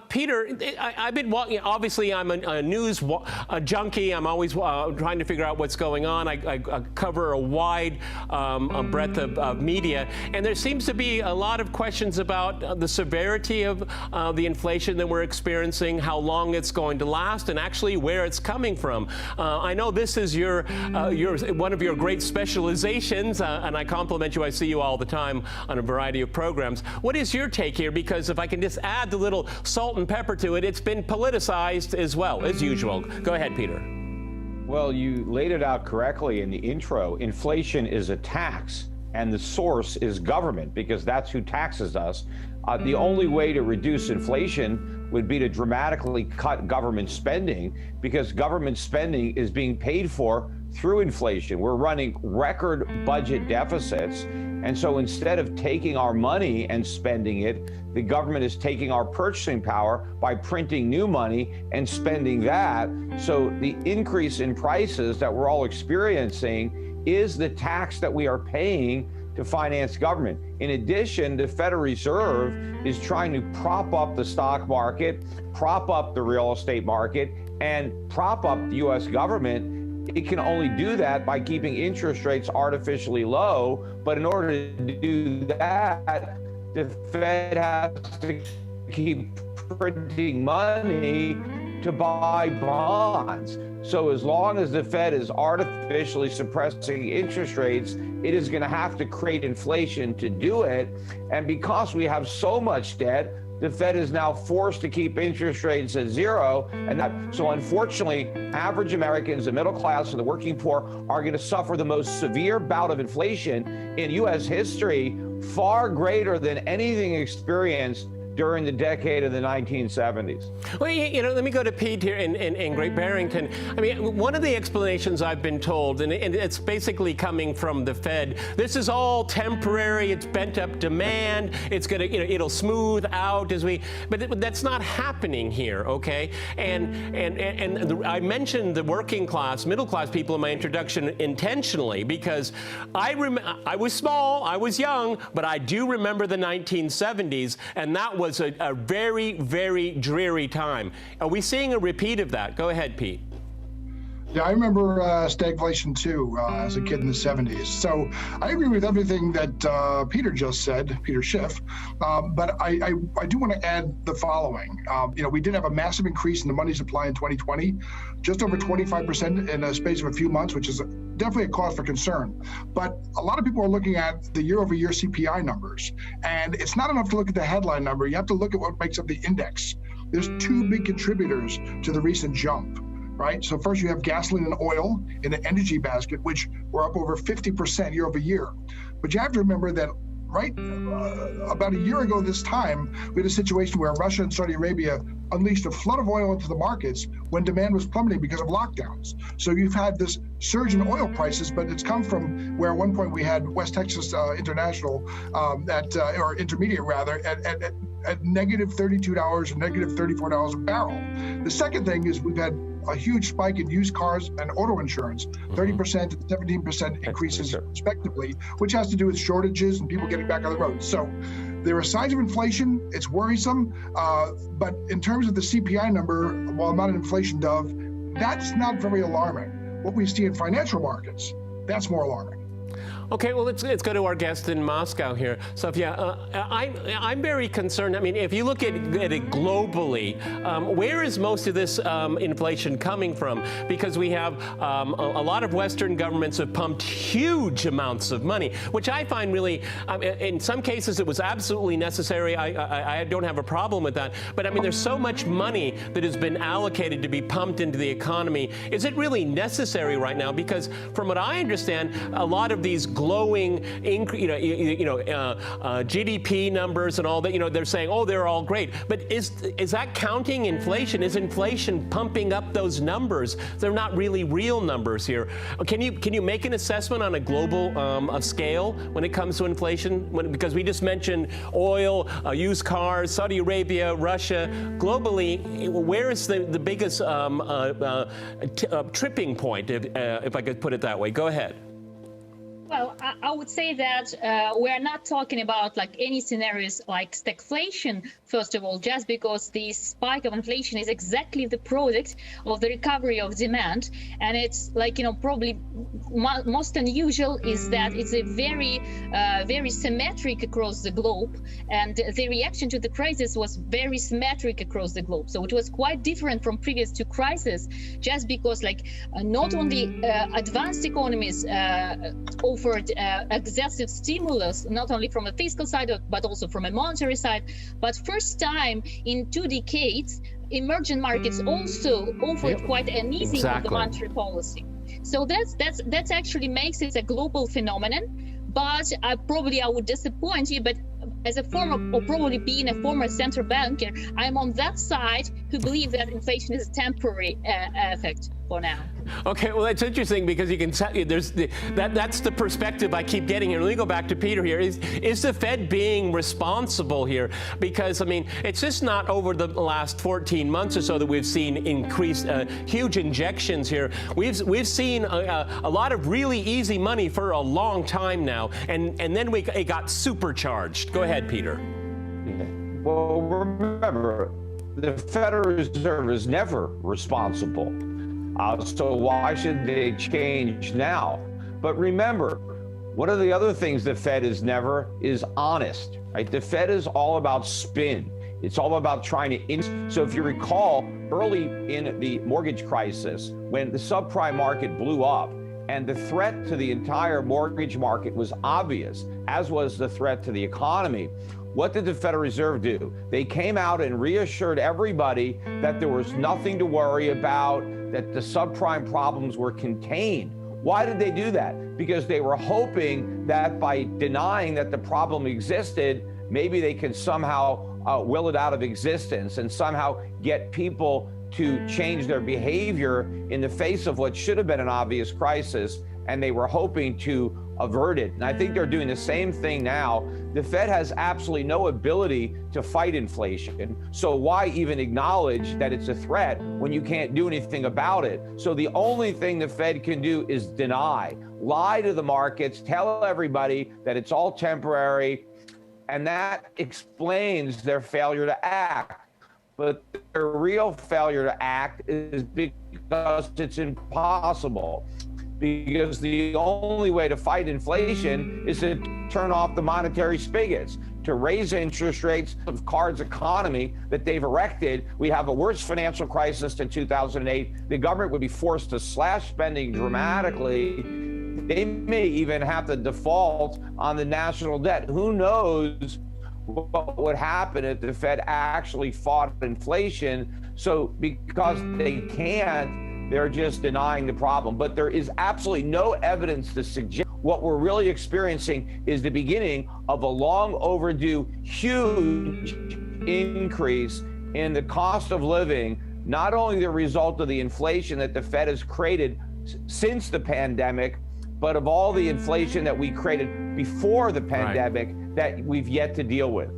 Peter, I've been walking. Obviously, I'm a news junkie. I'm always trying to figure out what's going on. I cover a wide breadth of media, and there seems to be a lot of questions about the severity of the inflation that we're experiencing, how long it's going to last, and actually where it's coming from. I know this is your one of your great specializations, and I compliment you. I see you all the time on a variety of programs. What is your take here? Because if I can just add the little salt and pepper to it, it's been politicized as well, as usual. Go ahead, Peter. Well, you laid it out correctly in the intro. Inflation is a tax, and the source is government, because that's who taxes us. The only way to reduce inflation would be to dramatically cut government spending, because government spending is being paid for through inflation. We're running record budget deficits. And so instead of taking our money and spending it, the government is taking our purchasing power by printing new money and spending that. So the increase in prices that we're all experiencing is the tax that we are paying to finance government. In addition, the Federal Reserve is trying to prop up the stock market, prop up the real estate market, and prop up the U.S. government. It can only do that by keeping interest rates artificially low. But in order to do that, the Fed has to keep printing money to buy bonds. So as long as the Fed is artificially suppressing interest rates, it is going to have to create inflation to do it. And because we have so much debt, the Fed is now forced to keep interest rates at zero. So unfortunately, average Americans, the middle class, and the working poor are going to suffer the most severe bout of inflation in U.S. history, far greater than anything experienced during the decade of the 1970s. Well, you know, let me go to Pete here in Great Barrington. I mean, one of the explanations I've been told, and it's basically coming from the Fed, this is all temporary, it's bent up demand, it's gonna, you know, it'll smooth out as we, but that's not happening here, okay? And I mentioned the working class, middle class people in my introduction intentionally, because I was small, I was young, but I do remember the 1970s, and that was a very, very dreary time. Are we seeing a repeat of that? Go ahead, Pete. Yeah, I remember stagflation too as a kid in the 70s. So I agree with everything that Peter just said, Peter Schiff, but I do want to add the following. You know, we did have a massive increase in the money supply in 2020, just over 25% in a space of a few months, which is definitely a cause for concern. But a lot of people are looking at the year-over-year CPI numbers, and it's not enough to look at the headline number. You have to look at what makes up the index. There's two big contributors to the recent jump. Right? So first you have gasoline and oil in the energy basket, which were up over 50% year over year. But you have to remember that about a year ago this time, we had a situation where Russia and Saudi Arabia unleashed a flood of oil into the markets when demand was plummeting because of lockdowns. So you've had this surge in oil prices, but it's come from where at one point we had West Texas International or Intermediate rather, at negative $32 and negative $34 a barrel. The second thing is we've had a huge spike in used cars and auto insurance, 30% and 17% increases respectively, which has to do with shortages and people getting back on the road. So there are signs of inflation. It's worrisome, but in terms of the CPI number, while I'm not an inflation dove, that's not very alarming. What we see in financial markets, that's more alarming. Okay, well, let's go to our guest in Moscow here. Sophia, I'm very concerned. I mean, if you look at it globally, where is most of this inflation coming from? Because we have a lot of Western governments have pumped huge amounts of money, which I find really, in some cases, it was absolutely necessary. I don't have a problem with that. But I mean, there's so much money that has been allocated to be pumped into the economy. Is it really necessary right now? Because from what I understand, a lot of these glowing, GDP numbers and all that, they're saying, oh, they're all great. But is that counting inflation? Is inflation pumping up those numbers? They're not really real numbers here. Can you make an assessment on a global scale when it comes to inflation? Because we just mentioned oil, used cars, Saudi Arabia, Russia. Globally, where is the biggest tripping point, if I could put it that way? Go ahead. Well, I would say that we're not talking about like any scenarios like stagflation, first of all, just because the spike of inflation is exactly the product of the recovery of demand. And it's like, probably most unusual is that it's a very symmetric across the globe. And the reaction to the crisis was very symmetric across the globe. So it was quite different from previous two crises, just because not only advanced economies offered excessive stimulus, not only from a fiscal side, but also from a monetary side. But first time in 2 decades, emerging markets also offered quite an easing of the monetary policy. So that's actually makes it a global phenomenon. But I would disappoint you, but as a former, or probably being a former central banker, I'm on that side who believe that inflation is a temporary effect for now. Okay, well, that's interesting because you can tell that's the perspective I keep getting here. Let me go back to Peter here. Is the Fed being responsible here? Because, I mean, it's just not over the last 14 months or so that we've seen increased huge injections here. We've seen a lot of really easy money for a long time now, and then it got supercharged. Go ahead, Peter. Well, remember, the Federal Reserve is never responsible. So why should they change now? But remember, one of the other things the Fed is never is honest, right? The Fed is all about spin. It's all about trying to. So if you recall, early in the mortgage crisis, when the subprime market blew up and the threat to the entire mortgage market was obvious, as was the threat to the economy, what did the Federal Reserve do? They came out and reassured everybody that there was nothing to worry about, that the subprime problems were contained. Why did they do that? Because they were hoping that by denying that the problem existed, maybe they could somehow will it out of existence and somehow get people to change their behavior in the face of what should have been an obvious crisis, and they were hoping to avert it. And I think they're doing the same thing now. The Fed has absolutely no ability to fight inflation. So why even acknowledge that it's a threat when you can't do anything about it? So the only thing the Fed can do is deny, lie to the markets, tell everybody that it's all temporary, and that explains their failure to act. But their real failure to act is because it's impossible. Because the only way to fight inflation is to turn off the monetary spigots, to raise interest rates of Card's economy that they've erected. We have a worse financial crisis than 2008. The government would be forced to slash spending dramatically. They may even have to default on the national debt. Who knows what would happen if the Fed actually fought inflation? So because they can't, they're just denying the problem. But there is absolutely no evidence to suggest what we're really experiencing is the beginning of a long overdue, huge increase in the cost of living, not only the result of the inflation that the Fed has created since the pandemic, but of all the inflation that we created before the pandemic that we've yet to deal with.